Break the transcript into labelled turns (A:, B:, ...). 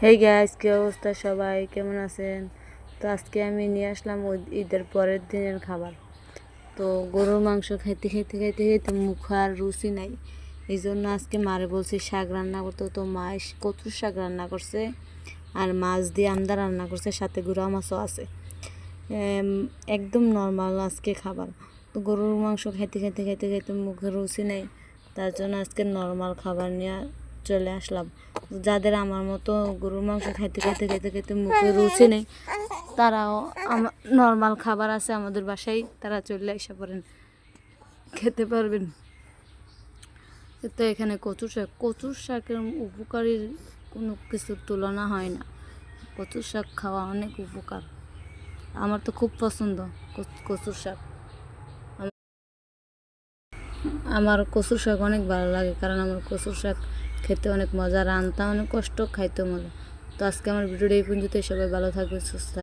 A: Hey guys, কি অবস্থা? সবাই কেমন আছেন? তো আজকে আমি নিয়ে আসলাম ঈদের পরের দিনের খাবার। তো গরুর মাংস খাইতে খাইতে খাইতে খাইতে মুখ আর রুচি নাই। এই জন্য আজকে মারে বলছি শাক রান্না করতে। তো মা কচুর শাক রান্না করছে আর মাছ দিয়ে আমদা রান্না করছে, সাথে গুঁড়া মাছও আছে। একদম নর্মাল আজকে খাবার। তো গরুর মাংস খাইতে খাইতে খাইতে খাইতে মুখে রুচি নেই, তার জন্য আজকে নর্মাল খাবার নিয়ে চলে আসলাম। যাদের আমার মতো গরুর মাংস খাইতে খাইতে খাইতে খাইতে মুখে রুচি নেই, তারাও নর্মাল খাবার আছে আমাদের বাসায়, তারা চলে এসে পড়েন, খেতে পারবেন। তো এখানে কচুর শাকের উপকারীর কোনো কিছুর তুলনা হয় না। কচুর শাক খাওয়া অনেক উপকার, আমার তো খুব পছন্দ কচুর শাক। আমার কচুর শাক অনেক ভালো লাগে, কারণ আমার কচুর শাক খেতে অনেক মজা, রান্না অনেক কষ্ট, খাইতে মজা। তো আজকে আমার ভিডিওটা এই পর্যন্ত। সবাই ভালো থাকবে, সুস্থ